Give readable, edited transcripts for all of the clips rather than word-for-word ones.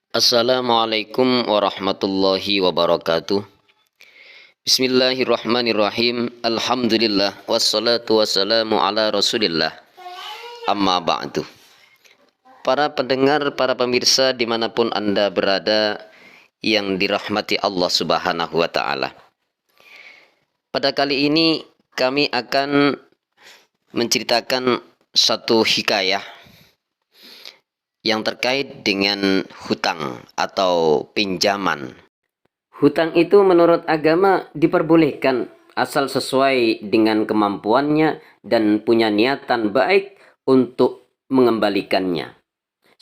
Assalamualaikum warahmatullahi wabarakatuh. Bismillahirrahmanirrahim. Alhamdulillah wassalatu wassalamu ala Rasulillah. Amma ba'du. Para pendengar, para pemirsa dimanapun Anda berada yang dirahmati Allah Subhanahu wa taala. Pada kali ini kami akan menceritakan satu hikayah yang terkait dengan hutang atau pinjaman. Hutang itu menurut agama diperbolehkan asal sesuai dengan kemampuannya dan punya niatan baik untuk mengembalikannya,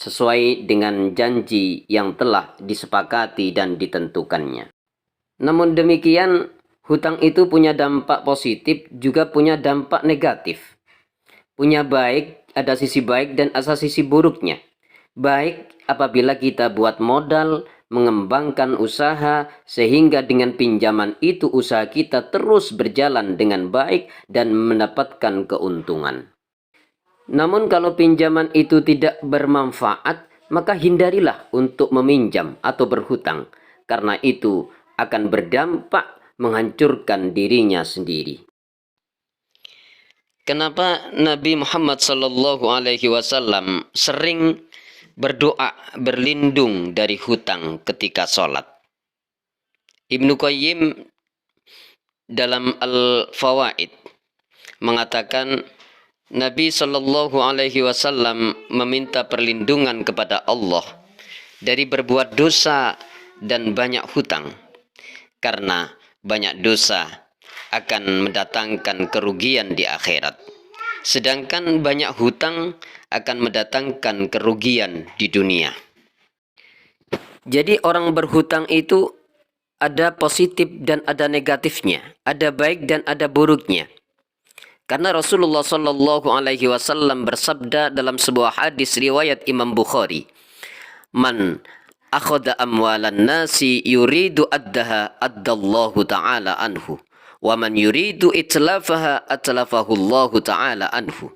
sesuai dengan janji yang telah disepakati dan ditentukannya. Namun demikian, hutang itu punya dampak positif juga punya dampak negatif. Punya baik, ada sisi baik dan ada sisi buruknya. Baik apabila kita buat modal, mengembangkan usaha, sehingga dengan pinjaman itu usaha kita terus berjalan dengan baik dan mendapatkan keuntungan. Namun kalau pinjaman itu tidak bermanfaat, maka hindarilah untuk meminjam atau berhutang, karena itu akan berdampak menghancurkan dirinya sendiri. Kenapa Nabi Muhammad SAW sering berdoa berlindung dari hutang ketika sholat? Ibnu Qayyim dalam Al-Fawaid mengatakan Nabi SAW meminta perlindungan kepada Allah dari berbuat dosa dan banyak hutang, karena banyak dosa akan mendatangkan kerugian di akhirat, sedangkan banyak hutang akan mendatangkan kerugian di dunia. Jadi orang berhutang itu ada positif dan ada negatifnya, ada baik dan ada buruknya. Karena Rasulullah SAW bersabda dalam sebuah hadis riwayat Imam Bukhari, "Man akhadha amwalan nasi yuridu addaha addallahu ta'ala anhu, wa man yuridu itlafaha atlafahu Allahu ta'ala anhu."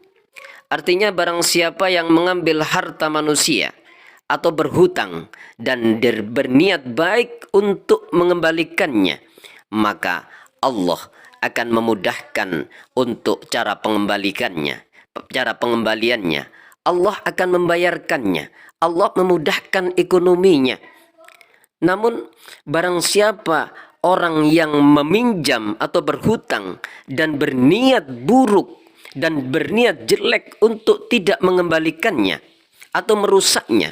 Artinya barang siapa yang mengambil harta manusia atau berhutang dan berniat baik untuk mengembalikannya, maka Allah akan memudahkan untuk cara pengembaliannya. Allah akan membayarkannya. Allah memudahkan ekonominya. Namun barang siapa orang yang meminjam atau berhutang dan berniat buruk dan berniat jelek untuk tidak mengembalikannya atau merusaknya,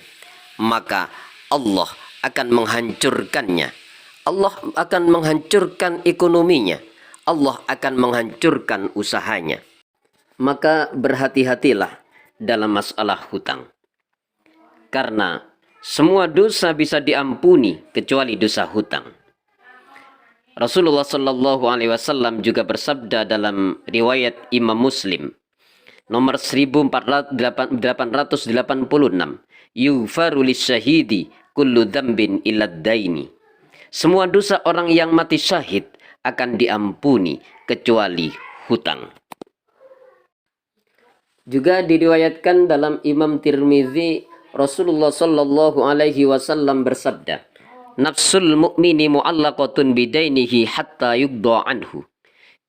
maka Allah akan menghancurkannya. Allah akan menghancurkan ekonominya. Allah akan menghancurkan usahanya. Maka berhati-hatilah dalam masalah hutang. Karena semua dosa bisa diampuni kecuali dosa hutang. Rasulullah SAW juga bersabda dalam riwayat Imam Muslim nomor 1886, "Yughfaru lisyahidi kullu dzambin illa daini." Semua dosa orang yang mati syahid akan diampuni kecuali hutang. Juga diriwayatkan dalam Imam Tirmizi, Rasulullah SAW bersabda, "Nafsul mu'mini mu'allaqatun bidainihi hatta yughdha anhu."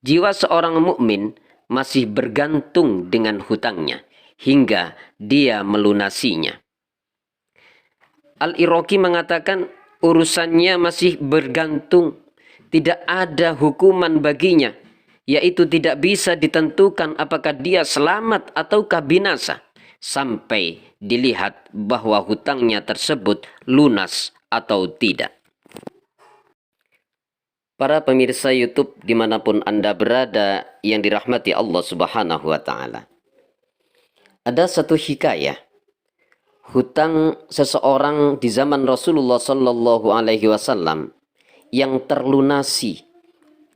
Jiwa seorang mukmin masih bergantung dengan hutangnya hingga dia melunasinya. Al-Iraqi mengatakan urusannya masih bergantung, tidak ada hukuman baginya, yaitu tidak bisa ditentukan apakah dia selamat ataukah binasa sampai dilihat bahwa hutangnya tersebut lunas atau tidak. Para pemirsa YouTube dimanapun Anda berada yang dirahmati Allah Subhanahu wa ta'ala, ada satu hikayah hutang seseorang di zaman Rasulullah SAW yang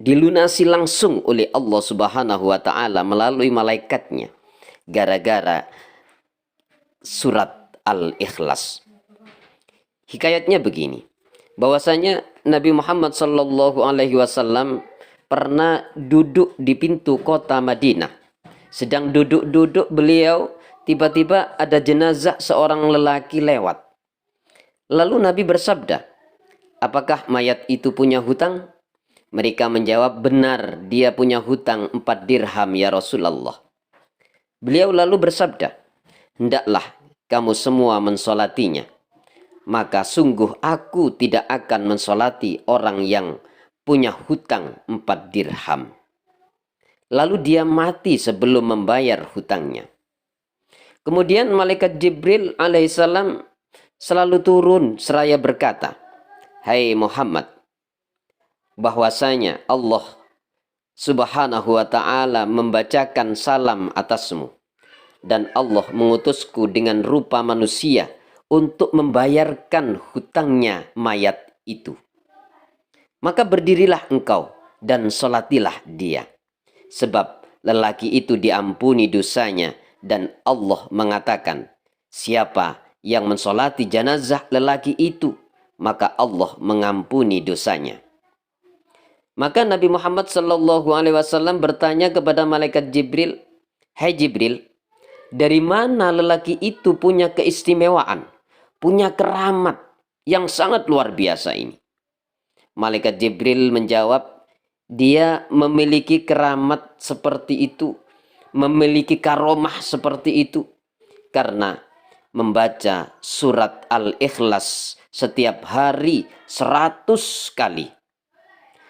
dilunasi langsung oleh Allah Subhanahu wa ta'ala melalui malaikatnya gara-gara surat Al-Ikhlas. Hikayatnya begini, bahwasanya Nabi Muhammad SAW pernah duduk di pintu kota Madinah. Sedang duduk-duduk beliau, tiba-tiba ada jenazah seorang lelaki lewat. Lalu Nabi bersabda, apakah mayat itu punya hutang? Mereka menjawab, benar, dia punya hutang 4 dirham ya Rasulullah. Beliau lalu bersabda, hendaklah kamu semua mensolatinya. Maka sungguh aku tidak akan mensolati orang yang punya hutang 4 dirham. Lalu dia mati sebelum membayar hutangnya. Kemudian malaikat Jibril alaihissalam selalu turun seraya berkata, hai Muhammad, bahwasanya Allah Subhanahu wa ta'ala membacakan salam atasmu, dan Allah mengutusku dengan rupa manusia untuk membayarkan hutangnya mayat itu. Maka berdirilah engkau dan solatilah dia, sebab lelaki itu diampuni dosanya, dan Allah mengatakan, siapa yang mensolati jenazah lelaki itu, maka Allah mengampuni dosanya. Maka Nabi Muhammad SAW bertanya kepada malaikat Jibril, hai Jibril, dari mana lelaki itu punya keistimewaan, punya keramat yang sangat luar biasa ini? Malaikat Jibril menjawab, dia memiliki keramat seperti itu, memiliki karomah seperti itu, karena membaca surat Al-Ikhlas setiap hari 100 kali.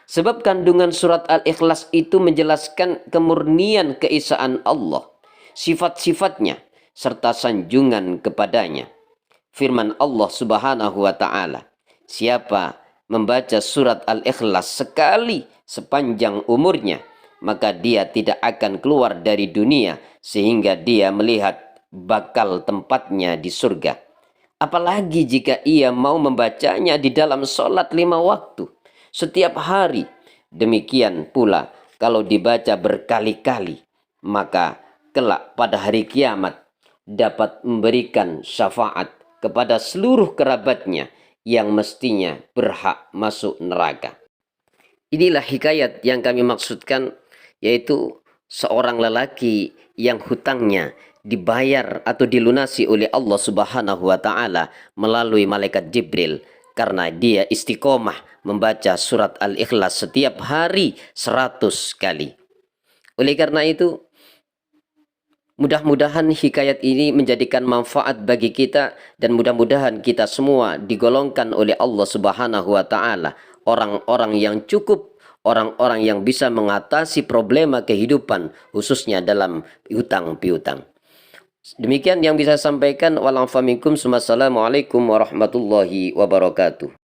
Sebab kandungan surat Al-Ikhlas itu menjelaskan kemurnian keesaan Allah, sifat-sifatnya, serta sanjungan kepadanya. Firman Allah Subhanahu wa ta'ala, siapa membaca surat Al-Ikhlas sekali sepanjang umurnya, maka dia tidak akan keluar dari dunia sehingga dia melihat bakal tempatnya di surga. Apalagi jika ia mau membacanya di dalam sholat 5 waktu setiap hari. Demikian pula kalau dibaca berkali-kali, maka kelak pada hari kiamat dapat memberikan syafaat kepada seluruh kerabatnya yang mestinya berhak masuk neraka. Inilah hikayat yang kami maksudkan, yaitu seorang lelaki yang hutangnya dibayar atau dilunasi oleh Allah Subhanahu wa ta'ala melalui malaikat Jibril, karena dia istiqomah membaca surat Al-Ikhlas setiap hari 100 kali. Oleh karena itu, mudah-mudahan hikayat ini menjadikan manfaat bagi kita, dan mudah-mudahan kita semua digolongkan oleh Allah Subhanahu wa ta'ala orang-orang yang cukup, orang-orang yang bisa mengatasi problema kehidupan, khususnya dalam hutang piutang. Demikian yang bisa saya sampaikan. Wassalamualaikum warahmatullahi wabarakatuh.